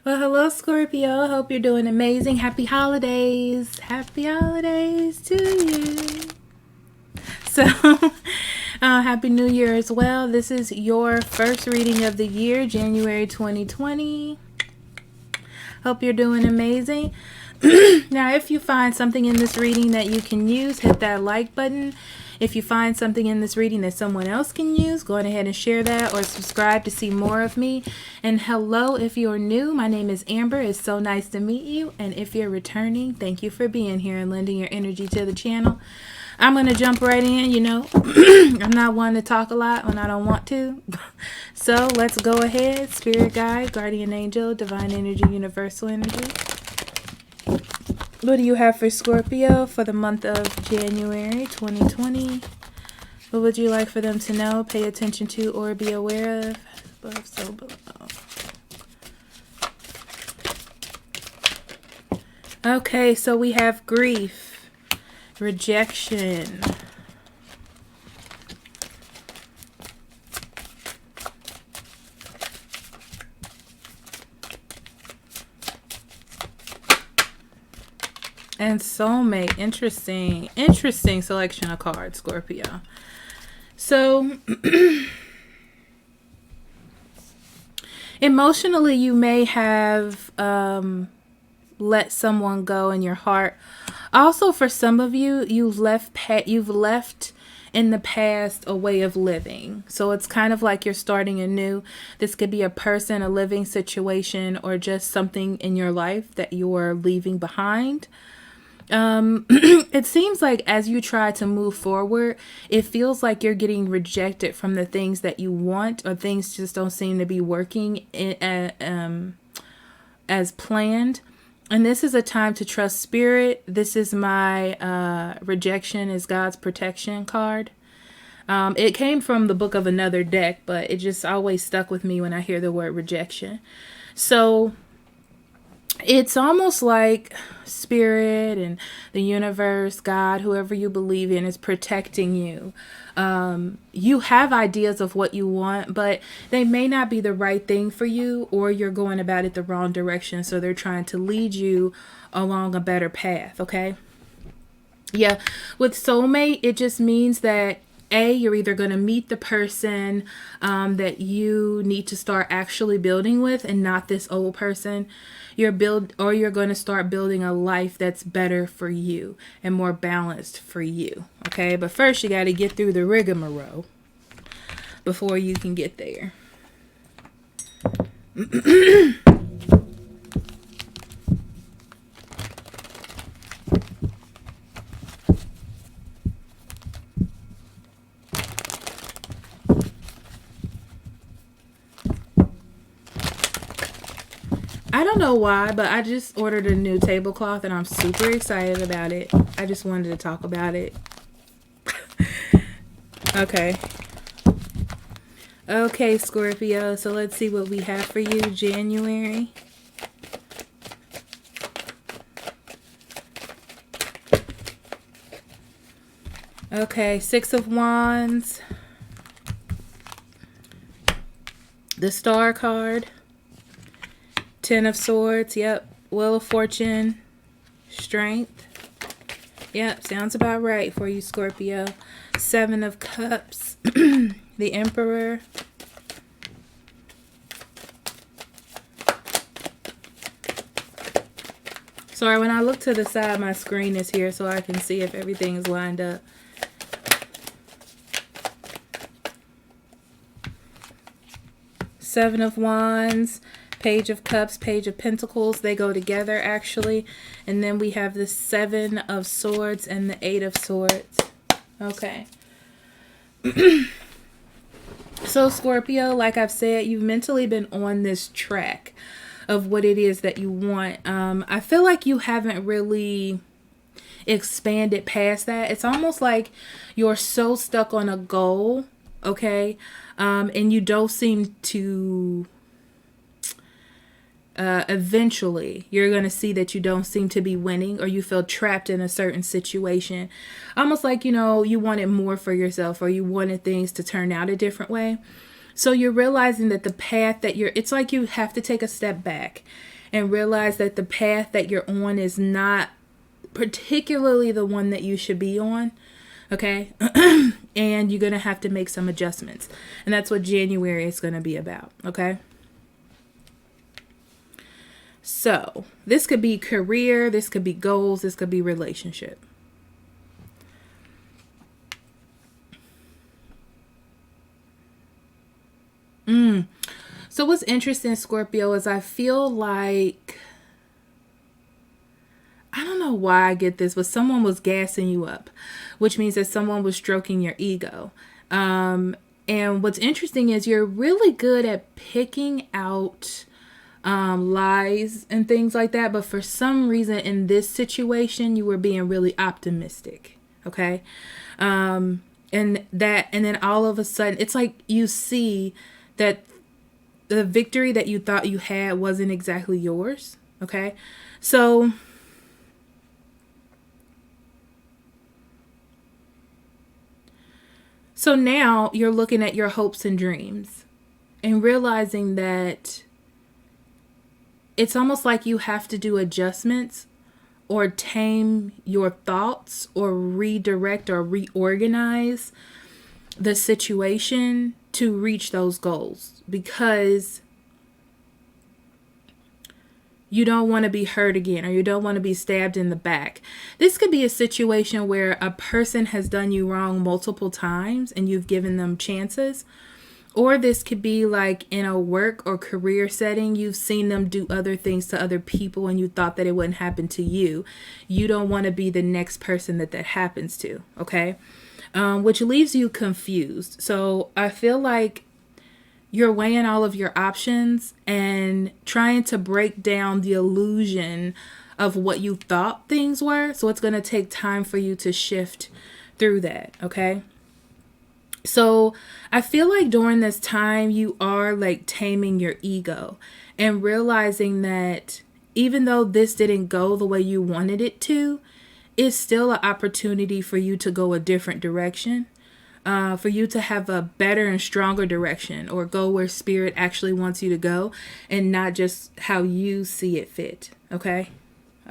Well, hello, Scorpio. Hope you're doing amazing. Happy holidays. Happy holidays to you. So, Happy New Year as well. This is your first reading of the year, January 2020. Hope you're doing amazing. Now, if you find something in this reading that you can use, hit that like button. If you find something in this reading that someone else can use, go ahead and share that or subscribe to see more of me. And hello, if you're new, my name is Amber. It's so nice to meet you. And if you're returning, thank you for being here and lending your energy to the channel. I'm going to jump right in. You know, I'm not one to talk a lot when I don't want to. So let's go ahead. Spirit guide, guardian angel, divine energy, universal energy. What do you have for Scorpio for the month of January 2020? What would you like for them to know, pay attention to, or be aware of? Above, so below. Okay, so we have grief, rejection, and soulmate. Interesting selection of cards, Scorpio. So emotionally, you may have let someone go in your heart. Also, for some of you, you've left in the past a way of living. So it's kind of like you're starting anew. This could be a person, a living situation, or just something in your life that you're leaving behind. It seems like as you try to move forward, it feels like you're getting rejected from the things that you want, or things just don't seem to be working as planned. And this is a time to trust spirit. This is my rejection is God's protection card. It came from the book of another deck, but it just always stuck with me when I hear the word rejection. So it's almost like spirit and the universe, God, whoever you believe in, is protecting you. You have ideas of what you want, but they may not be the right thing for you, or you're going about it the wrong direction. So they're trying to lead you along a better path. Okay. Yeah. With soulmate, it just means that you're either going to meet the person that you need to start actually building with, and not this old person. You're going to start building a life that's better for you and more balanced for you. Okay, but first you got to get through the rigmarole before you can get there. I don't know why, but I just ordered a new tablecloth and I'm super excited about it. I just wanted to talk about it. Okay. Okay, Scorpio. So let's see what we have for you, January. Okay, Six of Wands. The Star card. Ten of Swords, yep. Wheel of Fortune, Strength. Yep, sounds about right for you, Scorpio. Seven of Cups, the Emperor. Sorry, when I look to the side, my screen is here so I can see if everything's lined up. Seven of Wands. Page of Cups, Page of Pentacles, they go together actually. And then we have the Seven of Swords and the Eight of Swords. Okay. So Scorpio, like I've said, you've mentally been on this track of what it is that you want. I feel like you haven't really expanded past that. It's almost like you're so stuck on a goal, okay? And you don't seem to... eventually you're going to see that you don't seem to be winning, or you feel trapped in a certain situation. Almost like, you know, you wanted more for yourself, or you wanted things to turn out a different way. So you're realizing that the path that it's like you have to take a step back and realize that the path that you're on is not particularly the one that you should be on. Okay. And you're going to have to make some adjustments. And that's what January is going to be about. Okay. So this could be career. This could be goals. This could be relationship. So what's interesting, Scorpio, is I feel like, I don't know why I get this, but someone was gassing you up, which means that someone was stroking your ego. And what's interesting is you're really good at picking out lies and things like that. But for some reason in this situation, you were being really optimistic. Okay. And then all of a sudden, it's like you see that the victory that you thought you had wasn't exactly yours. Okay. So now you're looking at your hopes and dreams and realizing that it's almost like you have to do adjustments or tame your thoughts or redirect or reorganize the situation to reach those goals, because you don't want to be hurt again, or you don't want to be stabbed in the back. This could be a situation where a person has done you wrong multiple times and you've given them chances. Or this could be like in a work or career setting, you've seen them do other things to other people and you thought that it wouldn't happen to you. You don't want to be the next person that happens to, okay? Which leaves you confused. So I feel like you're weighing all of your options and trying to break down the illusion of what you thought things were. So it's going to take time for you to shift through that, okay? So I feel like during this time, you are like taming your ego and realizing that even though this didn't go the way you wanted it to, it's still an opportunity for you to go a different direction, for you to have a better and stronger direction, or go where spirit actually wants you to go and not just how you see it fit. Okay.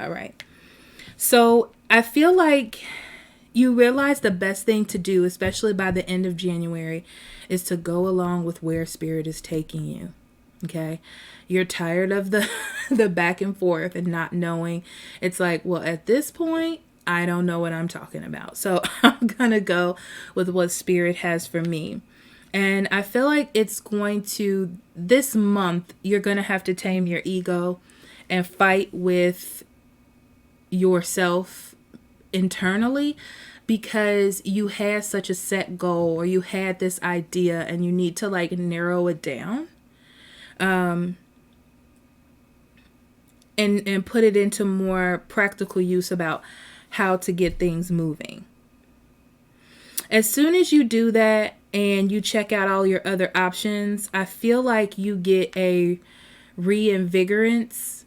All right. So I feel like you realize the best thing to do, especially by the end of January, is to go along with where spirit is taking you. Okay. You're tired of the back and forth and not knowing. It's like, well, at this point, I don't know what I'm talking about. So I'm going to go with what spirit has for me. And I feel like it's going to, this month, you're going to have to tame your ego and fight with yourself internally, because you had such a set goal, or you had this idea and you need to like narrow it down. And put it into more practical use about how to get things moving. As soon as you do that and you check out all your other options, I feel like you get a reinvigorance.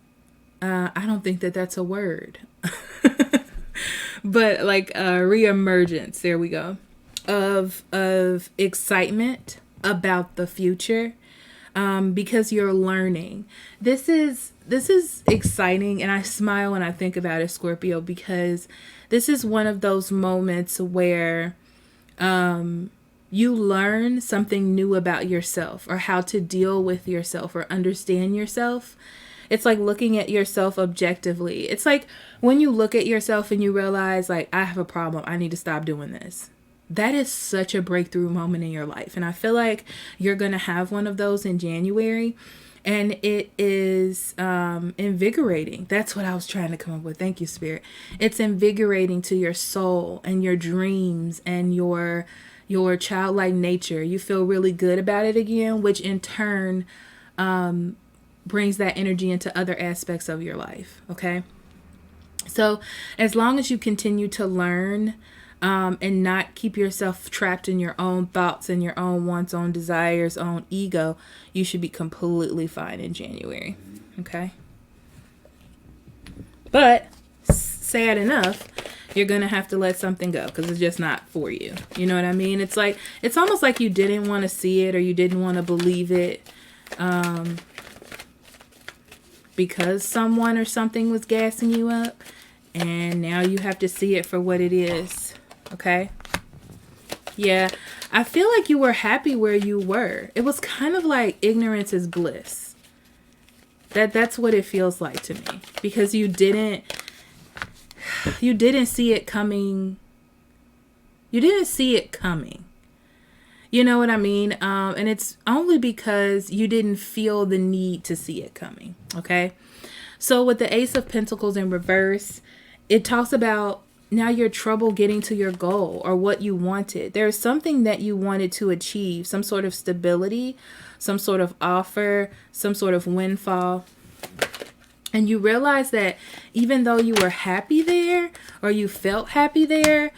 I don't think that that's a word, but like a reemergence. There we go. Of excitement about the future. Because you're learning. This is exciting, and I smile when I think about it, Scorpio, because this is one of those moments where you learn something new about yourself, or how to deal with yourself, or understand yourself. It's like looking at yourself objectively. It's like when you look at yourself and you realize, like, I have a problem. I need to stop doing this. That is such a breakthrough moment in your life. And I feel like you're going to have one of those in January. And it is invigorating. That's what I was trying to come up with. Thank you, Spirit. It's invigorating to your soul and your dreams and your childlike nature. You feel really good about it again, which in turn brings that energy into other aspects of your life. Okay. So as long as you continue to learn, and not keep yourself trapped in your own thoughts and your own wants, own desires, own ego, you should be completely fine in January. Okay. But sad enough, you're going to have to let something go because it's just not for you. You know what I mean? It's like, it's almost like you didn't want to see it, or you didn't want to believe it. because someone or something was gassing you up. And now you have to see it for what it is. Okay? Yeah. I feel like you were happy where you were. It was kind of like ignorance is bliss. That's what it feels like to me. Because you didn't see it coming. You didn't see it coming. You know what I mean? And it's only because you didn't feel the need to see it coming. Okay? So with the Ace of Pentacles in reverse, it talks about now your trouble getting to your goal or what you wanted. There's something that you wanted to achieve, some sort of stability, some sort of offer, some sort of windfall. And you realize that even though you were happy there or you felt happy there,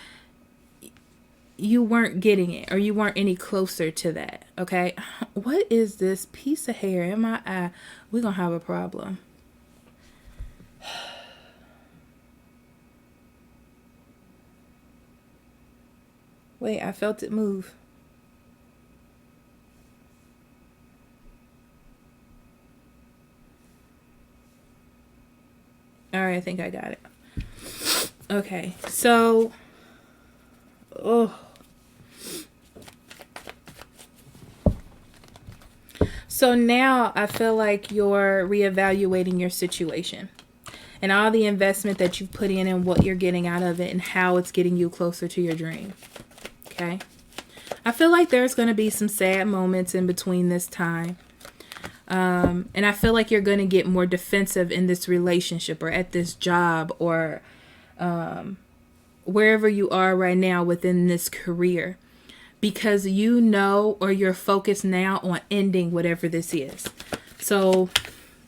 you weren't getting it or you weren't any closer to that. Okay. What is this piece of hair in my eye? We're going to have a problem. Wait, I felt it move. All right, I think I got it. Okay, so, So now I feel like you're reevaluating your situation and all the investment that you've put in and what you're getting out of it and how it's getting you closer to your dream. Okay. I feel like there's going to be some sad moments in between this time. And I feel like you're going to get more defensive in this relationship or at this job or wherever you are right now within this career. Because you know or you're focused now on ending whatever this is. So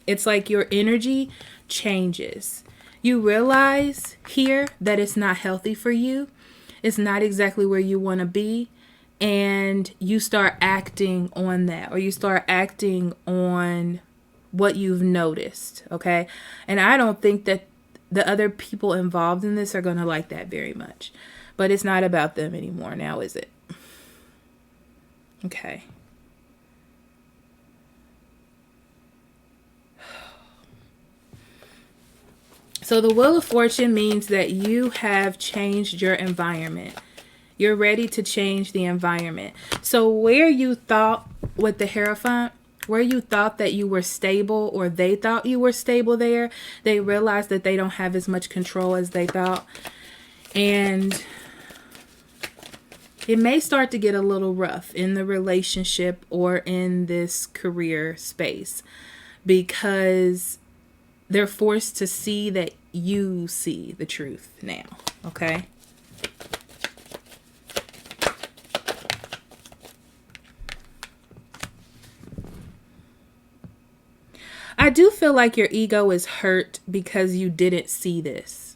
it's like your energy changes. You realize here that it's not healthy for you. It's not exactly where you want to be. And you start acting on that, or you start acting on what you've noticed. Okay. And I don't think that the other people involved in this are going to like that very much. But it's not about them anymore now, is it? Okay. So the Wheel of Fortune means that you have changed your environment. You're ready to change the environment. So where you thought with the Hierophant, where you thought that you were stable or they thought you were stable there, they realized that they don't have as much control as they thought. And it may start to get a little rough in the relationship or in this career space because they're forced to see that you see the truth now. Okay. I do feel like your ego is hurt because you didn't see this.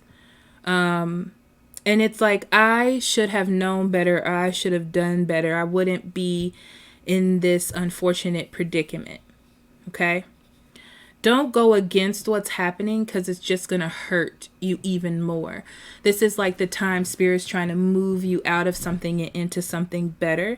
And it's like, I should have known better. Or I should have done better. I wouldn't be in this unfortunate predicament. Okay. Don't go against what's happening because it's just going to hurt you even more. This is like the time Spirit's trying to move you out of something and into something better.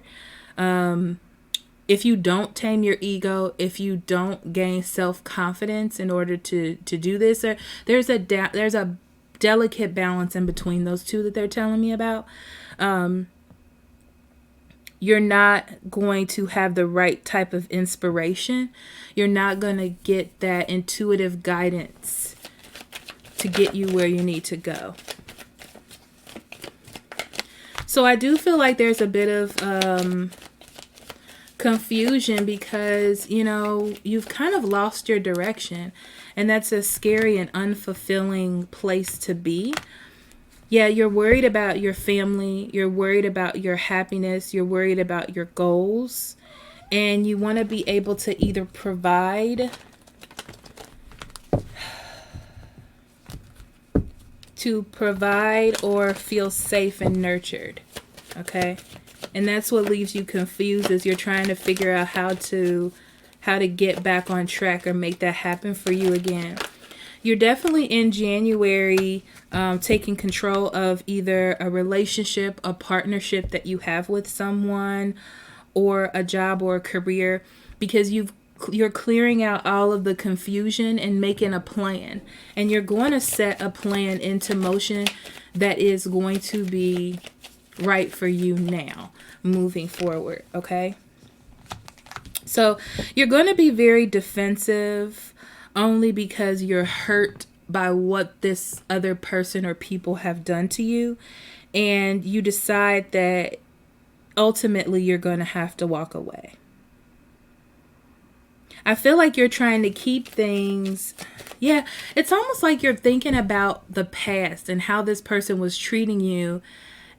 If you don't tame your ego, if you don't gain self-confidence in order to do this, there's a delicate balance in between those two that they're telling me about. You're not going to have the right type of inspiration. You're not going to get that intuitive guidance to get you where you need to go. So I do feel like there's a bit of confusion because, you know, you've kind of lost your direction. And that's a scary and unfulfilling place to be. Yeah, you're worried about your family. You're worried about your happiness. You're worried about your goals. And you want to be able to either provide or feel safe and nurtured. Okay? And that's what leaves you confused as you're trying to figure out how to get back on track or make that happen for you again. You're definitely in January taking control of either a relationship, a partnership that you have with someone, or a job or a career, because you've You're clearing out all of the confusion and making a plan. And you're going to set a plan into motion that is going to be right for you now, moving forward, okay? So you're going to be very defensive only because you're hurt by what this other person or people have done to you. And you decide that ultimately you're going to have to walk away. I feel like you're trying to keep things. Yeah, it's almost like you're thinking about the past and how this person was treating you,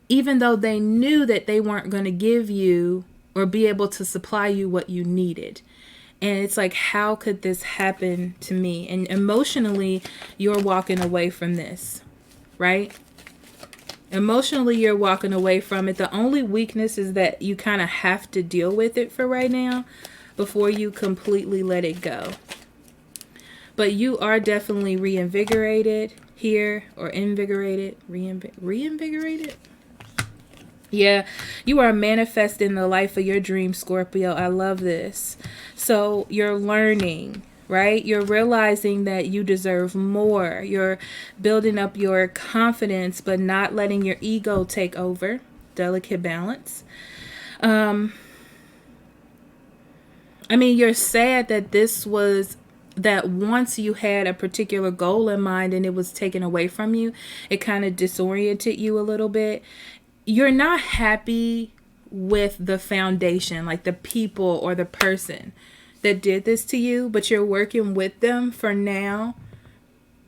even though they knew that they weren't going to give you or be able to supply you what you needed. And it's like, how could this happen to me? And emotionally, you're walking away from this, right? Emotionally, you're walking away from it. The only weakness is that you kind of have to deal with it for right now before you completely let it go. But you are definitely reinvigorated here, or invigorated, reinvigorated. Yeah, you are manifesting the life of your dream, Scorpio. I love this. So you're learning, right? You're realizing that you deserve more. You're building up your confidence, but not letting your ego take over. Delicate balance. I mean, you're sad that that once you had a particular goal in mind and it was taken away from you, it kind of disoriented you a little bit. You're not happy with the foundation, like the people or the person that did this to you, but you're working with them for now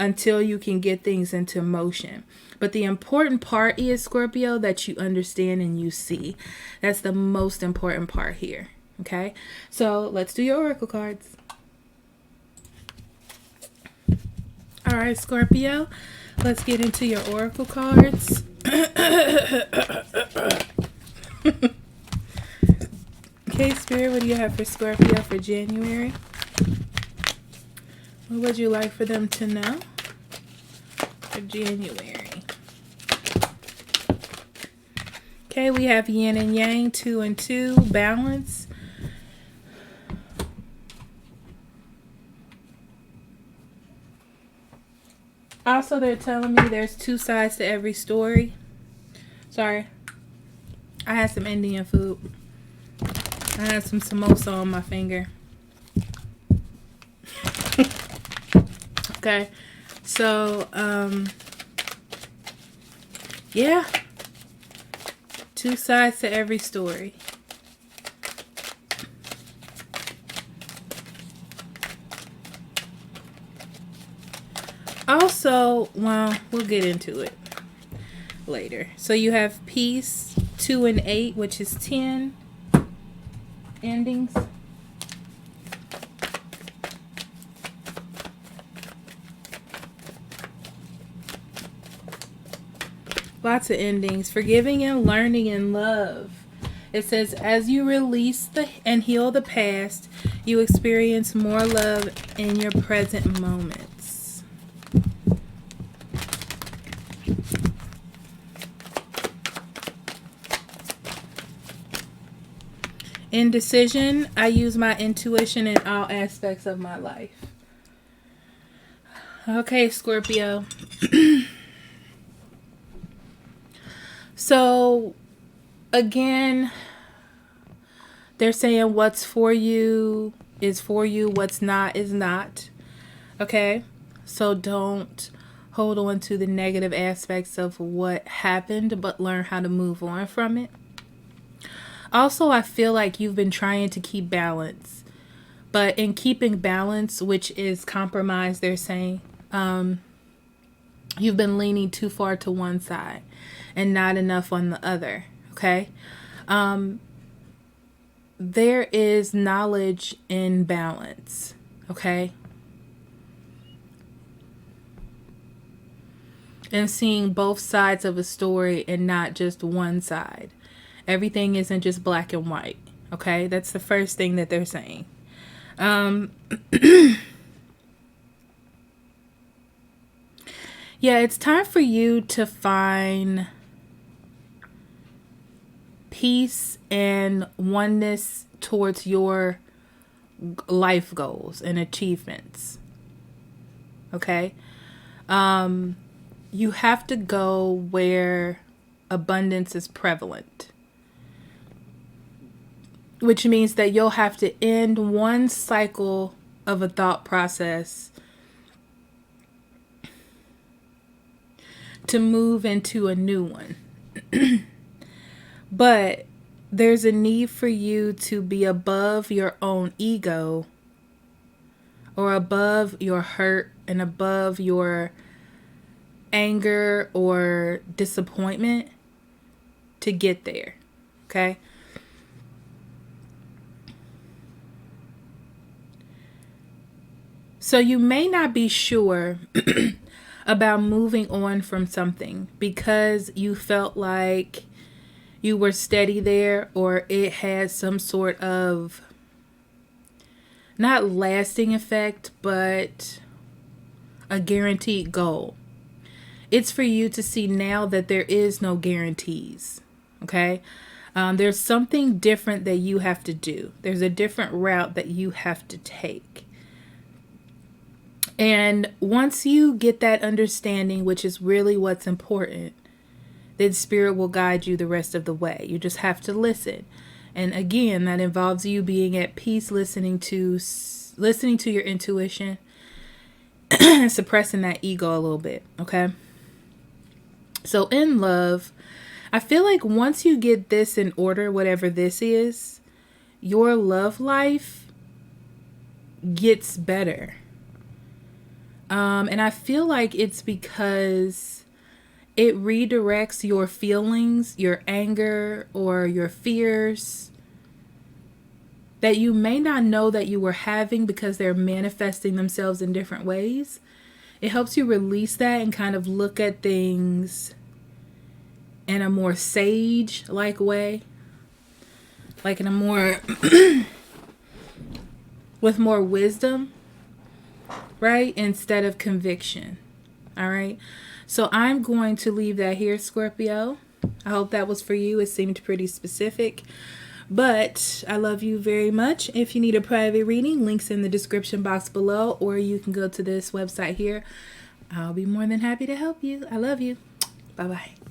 until you can get things into motion. But the important part is, Scorpio, that you understand and you see. That's the most important part here. Okay, so let's do your oracle cards. All right, Scorpio, let's get into your oracle cards. Okay, Spirit, what do you have for Scorpio for January? What would you like for them to know for January? Okay, we have yin and yang, 2 and 2, balance. Also, they're telling me there's 2 sides to every story. Sorry. I had some Indian food. I had some samosa on my finger. Okay. So, yeah. 2 sides to every story. Also, well, we'll get into it later. So you have peace, 2 and 8, which is 10 endings. Lots of endings. Forgiving and learning and love. It says, as you release and heal the past, you experience more love in your present moments. Indecision. I use my intuition in all aspects of my life. Okay, Scorpio. So, again, they're saying what's for you is for you, what's not is not. Okay? So don't hold on to the negative aspects of what happened, but learn how to move on from it. Also, I feel like you've been trying to keep balance. But in keeping balance, which is compromise, they're saying, you've been leaning too far to one side and not enough on the other. Okay? There is knowledge in balance. Okay? And seeing both sides of a story and not just one side. Everything isn't just black and white. Okay? That's the first thing that they're saying. Yeah, it's time for you to find peace and oneness towards your life goals and achievements. Okay? You have to go where abundance is prevalent, which means that you'll have to end one cycle of a thought process to move into a new one. But there's a need for you to be above your own ego, or above your hurt and above your anger or disappointment to get there. Okay? So you may not be sure about moving on from something because you felt like you were steady there, or it had some sort of not lasting effect, but a guaranteed goal. It's for you to see now that there is no guarantees. Okay? There's something different that you have to do. There's a different route that you have to take. And once you get that understanding, which is really what's important, then Spirit will guide you the rest of the way. You just have to listen. And again, that involves you being at peace, listening to your intuition, and suppressing that ego a little bit. Okay? So in love, I feel like once you get this in order, whatever this is, your love life gets better. And I feel like it's because it redirects your feelings, your anger, or your fears that you may not know that you were having because they're manifesting themselves in different ways. It helps you release that and kind of look at things in a more sage-like way. Like in a more, with more wisdom, right? Instead of conviction. All right. So I'm going to leave that here, Scorpio. I hope that was for you. It seemed pretty specific, but I love you very much. If you need a private reading, links in the description box below, or you can go to this website here. I'll be more than happy to help you. I love you. Bye-bye.